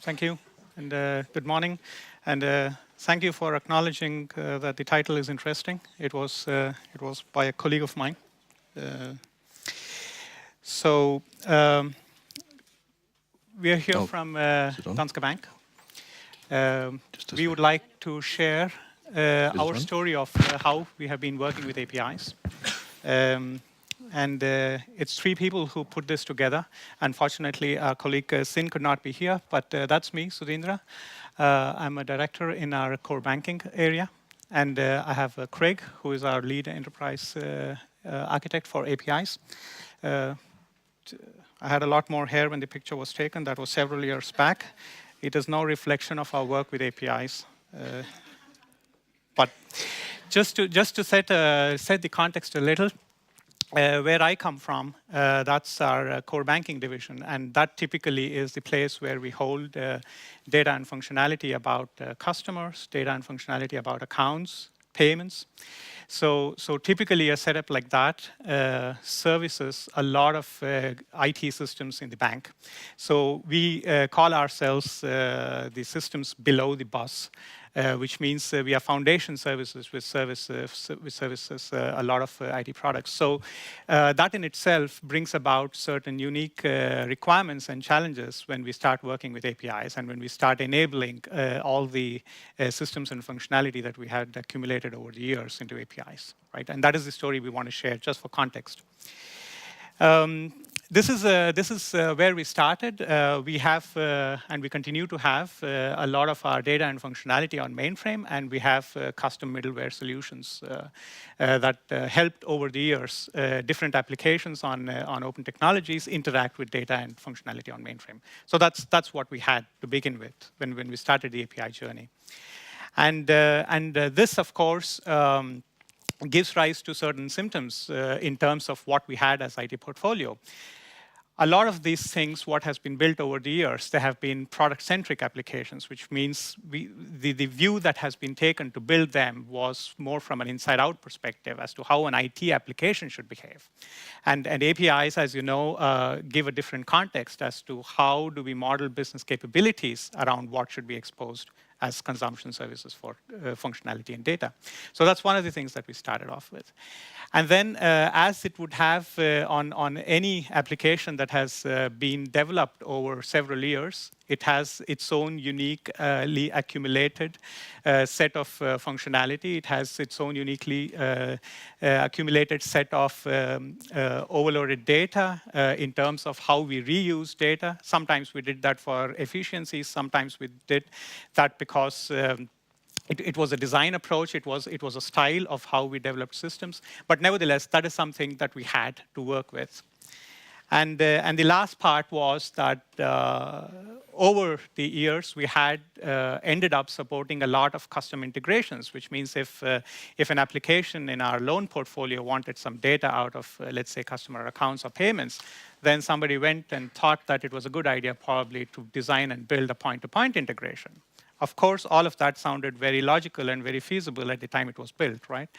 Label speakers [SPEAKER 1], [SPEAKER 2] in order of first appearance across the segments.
[SPEAKER 1] Thank you, and good morning. And thank you for acknowledging that the title is interesting. It was by a colleague of mine. We are here from Danske Bank. We would like to share our story of how we have been working with APIs. It's three people who put this together. Unfortunately, our colleague Sin could not be here, but that's me, Sudhindra. I'm a director in our core banking area. And I have Craig, who is our lead enterprise architect for APIs. I had a lot more hair when the picture was taken. That was several years back. It is no reflection of our work with APIs. But just to set the context a little, where I come from, that's our core banking division, and that typically is the place where we hold data and functionality about customers, data and functionality about accounts, payments. So typically a setup like that services a lot of IT systems in the bank. So we call ourselves the systems below the bus. Which means we are foundation services which services a lot of IT products. So that in itself brings about certain unique requirements and challenges when we start working with APIs and when we start enabling all the systems and functionality that we had accumulated over the years into APIs, right? And that is the story we want to share just for context. This is where we started. We have, and we continue to have, a lot of our data and functionality on mainframe, and we have custom middleware solutions that helped over the years different applications on open technologies interact with data and functionality on mainframe. So that's what we had to begin with when we started the API journey. And this, of course, gives rise to certain symptoms in terms of what we had as IT portfolio. A lot of these things, what has been built over the years, they have been product-centric applications, which means the view that has been taken to build them was more from an inside-out perspective as to how an IT application should behave. And APIs, as you know, give a different context as to how do we model business capabilities around what should be exposed as consumption services for functionality and data. So that's one of the things that we started off with. And then, as it would have on any application that has been developed over several years, it has its own uniquely accumulated set of functionality. It has its own uniquely accumulated set of overloaded data in terms of how we reuse data. Sometimes we did that for efficiency. Sometimes we did that because it was a design approach. It was a style of how we developed systems. But nevertheless, that is something that we had to work with. And the last part was that over the years, we had ended up supporting a lot of custom integrations, which means if an application in our loan portfolio wanted some data out of, let's say, customer accounts or payments, then somebody went and thought that it was a good idea probably to design and build a point-to-point integration. Of course, all of that sounded very logical and very feasible at the time it was built, right?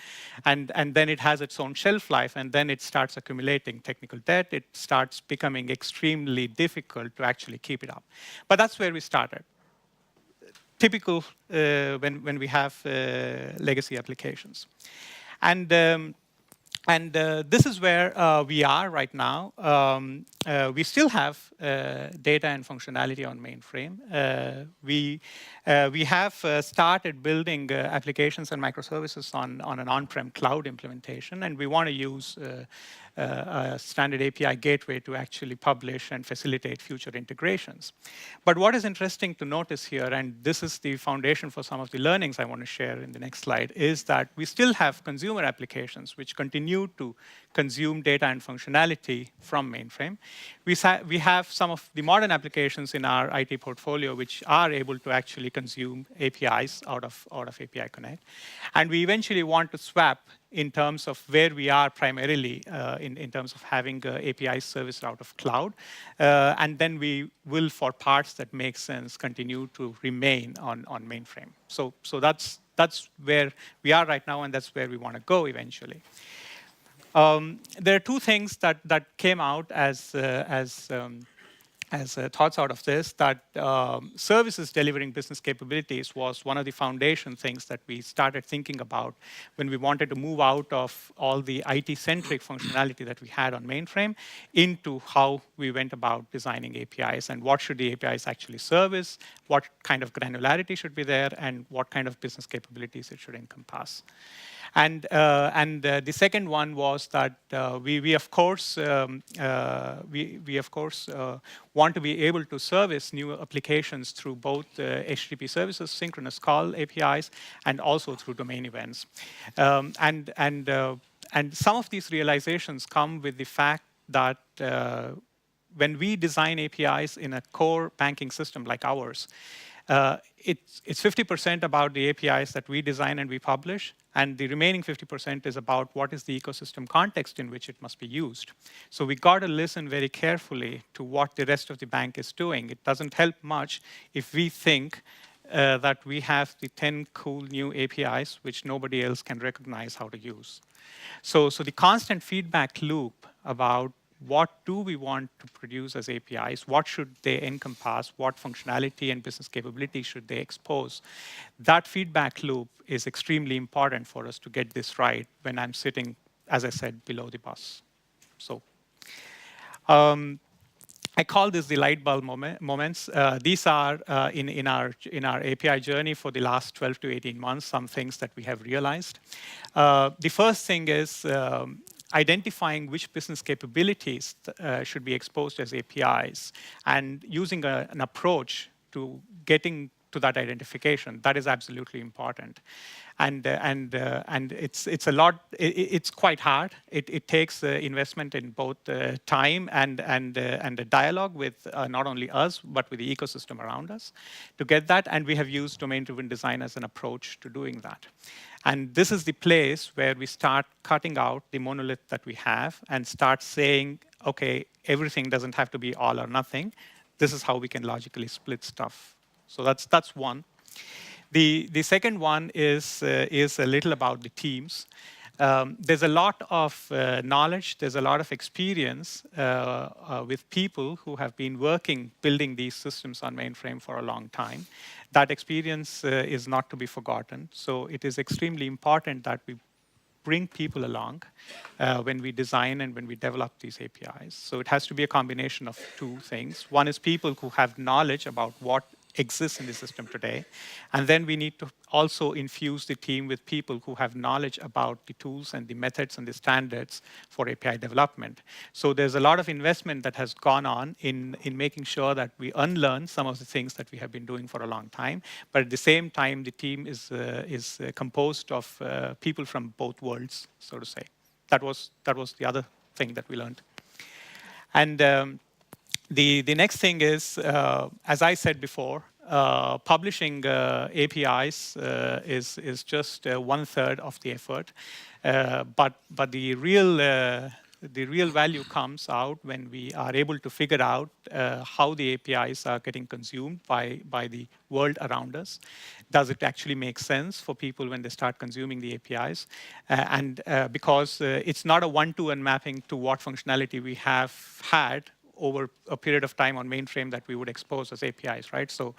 [SPEAKER 1] And then it has its own shelf life, and then it starts accumulating technical debt. It starts becoming extremely difficult to actually keep it up. But that's where we started. Typical when we have legacy applications. And this is where we are right now. We still have data and functionality on mainframe. We have started building applications and microservices on an on-prem cloud implementation, and we want to use a standard API gateway to actually publish and facilitate future integrations. But what is interesting to notice here, and this is the foundation for some of the learnings I want to share in the next slide, is that we still have consumer applications which continue to consume data and functionality from mainframe. We have some of the modern applications in our IT portfolio which are able to actually consume APIs out of API Connect. And we eventually want to swap in terms of where we are primarily in terms of having API service out of cloud. And then we will, for parts that make sense, continue to remain on mainframe. So that's where we are right now, and that's where we want to go eventually. There are two things that came out as thoughts out of this, that services delivering business capabilities was one of the foundation things that we started thinking about when we wanted to move out of all the IT-centric functionality that we had on mainframe into how we went about designing APIs and what should the APIs actually service, what kind of granularity should be there, and what kind of business capabilities it should encompass. And the second one was that we of course want to be able to service new applications through both HTTP services, synchronous call APIs, and also through domain events. And some of these realizations come with the fact that when we design APIs in a core banking system like ours, it's 50% about the APIs that we design and we publish, and the remaining 50% is about what is the ecosystem context in which it must be used. So we got to listen very carefully to what the rest of the bank is doing. It doesn't help much if we think that we have the 10 cool new APIs which nobody else can recognize how to use. So the constant feedback loop about what do we want to produce as APIs, what should they encompass, what functionality and business capability should they expose, that feedback loop is extremely important for us to get this right when I'm sitting, as I said, below the bus. So I call this the light bulb moments. These are in our API journey for the last 12 to 18 months, some things that we have realized. The first thing is identifying which business capabilities should be exposed as APIs and using an approach to getting to that identification. That is absolutely important. And it's a lot. It's quite hard. It takes investment in both time and a dialogue with not only us but with the ecosystem around us to get that. And we have used domain-driven design as an approach to doing that. And this is the place where we start cutting out the monolith that we have and start saying, okay, everything doesn't have to be all or nothing. This is how we can logically split stuff. So that's one. The second one is a little about the teams. There's a lot of knowledge, there's a lot of experience with people who have been working building these systems on mainframe for a long time. That experience is not to be forgotten. So it is extremely important that we bring people along when we design and when we develop these APIs. So it has to be a combination of two things. One is people who have knowledge about what exists in the system today. And then we need to also infuse the team with people who have knowledge about the tools and the methods and the standards for API development. So there's a lot of investment that has gone on in making sure that we unlearn some of the things that we have been doing for a long time. But at the same time, the team is composed of people from both worlds, so to say. That was the other thing that we learned. And the next thing is, as I said before, publishing APIs is just 1/3 of the effort, but the real value comes out when we are able to figure out how the APIs are getting consumed by the world around us. Does it actually make sense for people when they start consuming the APIs? Because it's not a one-to-one mapping to what functionality we have had over a period of time on mainframe that we would expose as APIs, right? So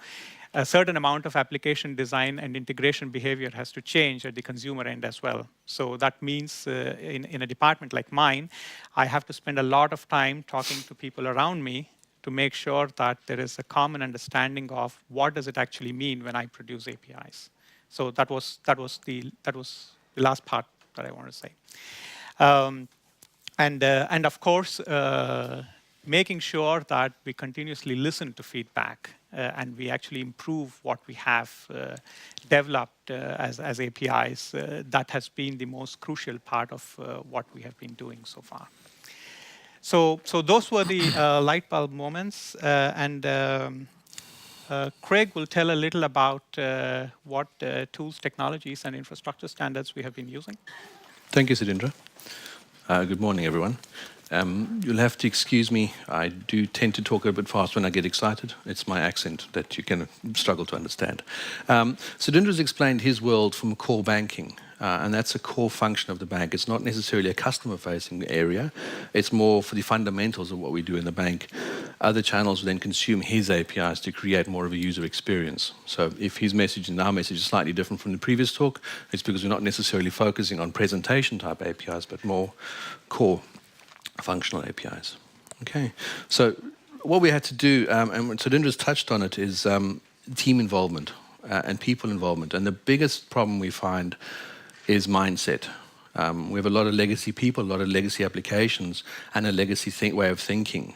[SPEAKER 1] a certain amount of application design and integration behavior has to change at the consumer end as well. So that means in a department like mine, I have to spend a lot of time talking to people around me to make sure that there is a common understanding of what does it actually mean when I produce APIs. So that was the last part that I want to say. And of course, making sure that we continuously listen to feedback and we actually improve what we have developed as APIs. That has been the most crucial part of what we have been doing so far. So those were the light bulb moments. Craig will tell a little about what tools, technologies, and infrastructure standards we have been using.
[SPEAKER 2] Thank you, Sudhindra. Good morning, everyone. You'll have to excuse me. I do tend to talk a bit fast when I get excited. It's my accent that you can struggle to understand. Sudhindra's explained his world from core banking, and that's a core function of the bank. It's not necessarily a customer-facing area. It's more for the fundamentals of what we do in the bank. other channels will then consume his APIs to create more of a user experience. So if his message and our message is slightly different from the previous talk, it's because we're not necessarily focusing on presentation type APIs, but more core functional APIs. Okay, so what we had to do, and Sudhindra's touched on it, is team involvement and people involvement. And the biggest problem we find is mindset. We have a lot of legacy people, a lot of legacy applications, and a legacy way of thinking.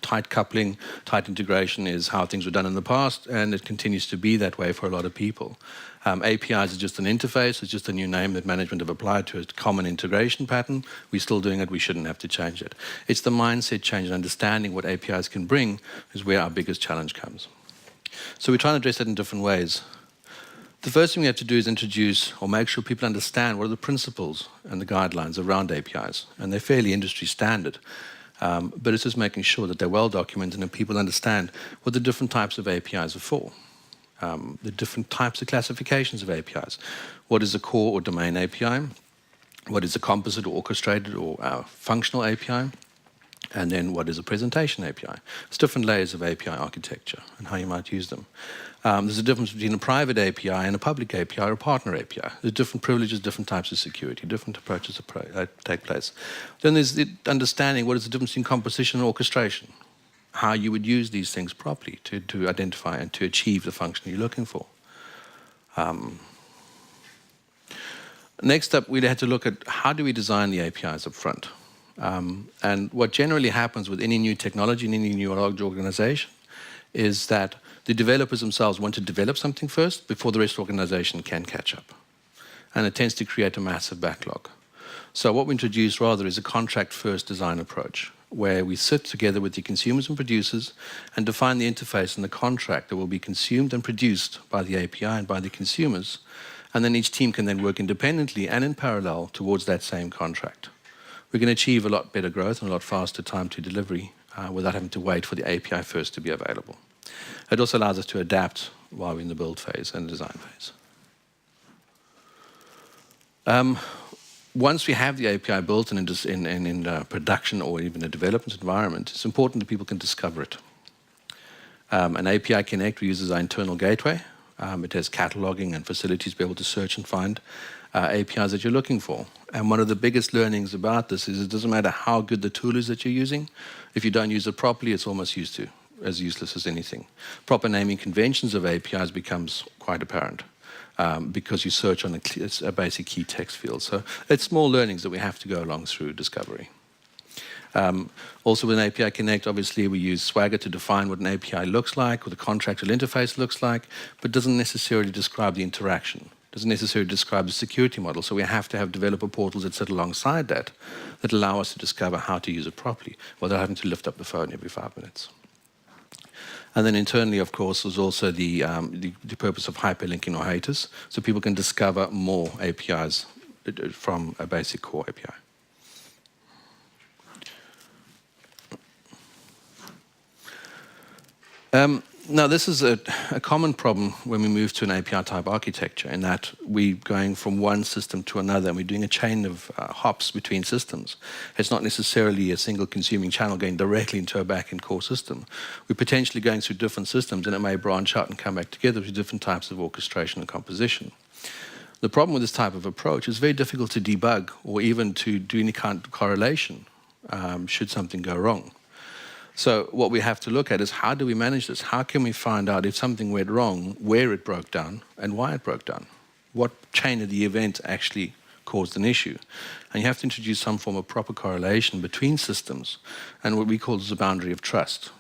[SPEAKER 2] Tight coupling, tight integration is how things were done in the past, and it continues to be that way for a lot of people. APIs is just an interface, it's just a new name that management have applied to a common integration pattern. We're still doing it, we shouldn't have to change it. It's the mindset change and understanding what APIs can bring is where our biggest challenge comes. So we're trying to address that in different ways. The first thing we have to do is introduce or make sure people understand what are the principles and the guidelines around APIs. And they're fairly industry standard. But it's just making sure that they're well documented and people understand what the different types of APIs are for. The different types of classifications of APIs. What is a core or domain API? What is a composite or orchestrated or functional API? And then what is a presentation API? It's different layers of API architecture and how you might use them. There's a difference between a private API and a public API or a partner API. There's different privileges, different types of security, different approaches take place. Then there's the understanding what is the difference between composition and orchestration, how you would use these things properly to identify and to achieve the function you're looking for. Next up, we had to look at how do we design the APIs up front. And what generally happens with any new technology in any new large organization is that the developers themselves want to develop something first before the rest of the organization can catch up. And it tends to create a massive backlog. So what we introduce rather is a contract-first design approach, where we sit together with the consumers and producers and define the interface and the contract that will be consumed and produced by the API and by the consumers. And then each team can then work independently and in parallel towards that same contract. We can achieve a lot better growth and a lot faster time to delivery without having to wait for the API first to be available. It also allows us to adapt while we're in the build phase and design phase. Once we have the API built and in production or even a development environment, it's important that people can discover it. An API Connect uses our internal gateway. It has cataloging and facilities to be able to search and find APIs that you're looking for. And one of the biggest learnings about this is it doesn't matter how good the tool is that you're using. If you don't use it properly, it's almost as useless as anything. Proper naming conventions of APIs becomes quite apparent because you search on a basic key text field. So it's small learnings that we have to go along through discovery. Also with an API Connect, obviously we use Swagger to define what an API looks like, what the contractual interface looks like, but doesn't necessarily describe the interaction. Doesn't necessarily describe the security model. So we have to have developer portals that sit alongside that allow us to discover how to use it properly without having to lift up the phone every 5 minutes. And then internally, of course, there's also the purpose of hyperlinking or haters, so people can discover more APIs from a basic core API. Now, this is a common problem when we move to an API-type architecture, in that we're going from one system to another, and we're doing a chain of hops between systems. It's not necessarily a single consuming channel going directly into a back-end core system. We're potentially going through different systems, and it may branch out and come back together with different types of orchestration and composition. The problem with this type of approach is very difficult to debug or even to do any kind of correlation should something go wrong. So what we have to look at is how do we manage this? How can we find out if something went wrong, where it broke down, and why it broke down? What chain of the event actually caused an issue? And you have to introduce some form of proper correlation between systems and what we call is a boundary of trust.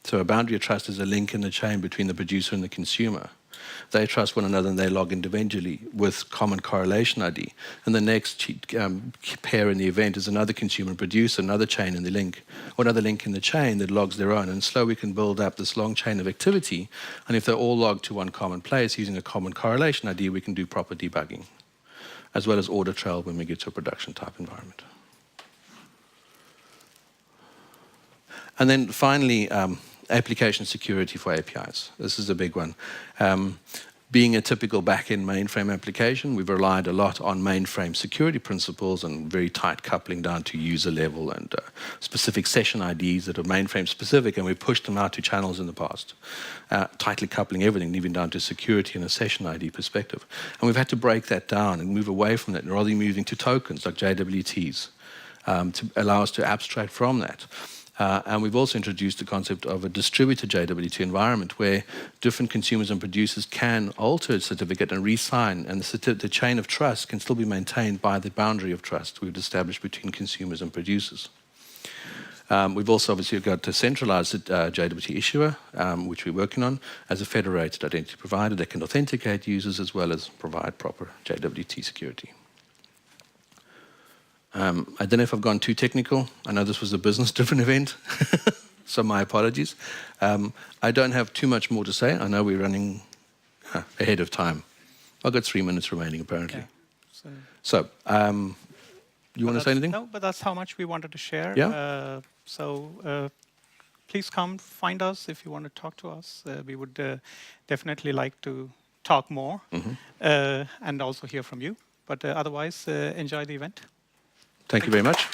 [SPEAKER 2] So a boundary of trust is a link in the chain between the producer and the consumer. They trust one another and they log individually with common correlation ID. And the next pair in the event is another consumer producer, another chain in the link, or another link in the chain that logs their own. And slowly we can build up this long chain of activity. And if they're all logged to one common place using a common correlation ID, we can do proper debugging, as well as audit trail when we get to a production type environment. And then finally, application security for APIs. This is a big one. being a typical back-end mainframe application, we've relied a lot on mainframe security principles and very tight coupling down to user level and specific session IDs that are mainframe specific, and we pushed them out to channels in the past, tightly coupling everything, even down to security and a session ID perspective. And we've had to break that down and move away from that, and rather moving to tokens like JWTs to allow us to abstract from that. And we've also introduced the concept of a distributed JWT environment where different consumers and producers can alter a certificate and re-sign, and the chain of trust can still be maintained by the boundary of trust we've established between consumers and producers. We've also obviously got a centralised JWT issuer, which we're working on, as a federated identity provider that can authenticate users as well as provide proper JWT security. I don't know if I've gone too technical. I know this was a business-driven event, so my apologies. I don't have too much more to say. I know we're running ahead of time. I've got 3 minutes remaining, apparently.
[SPEAKER 1] Okay.
[SPEAKER 2] So you want to say anything?
[SPEAKER 1] No, but that's how much we wanted to share.
[SPEAKER 2] Yeah.
[SPEAKER 1] Please come find us if you want to talk to us. We would definitely like to talk more and also hear from you. But otherwise, enjoy the event.
[SPEAKER 2] Thank you very much.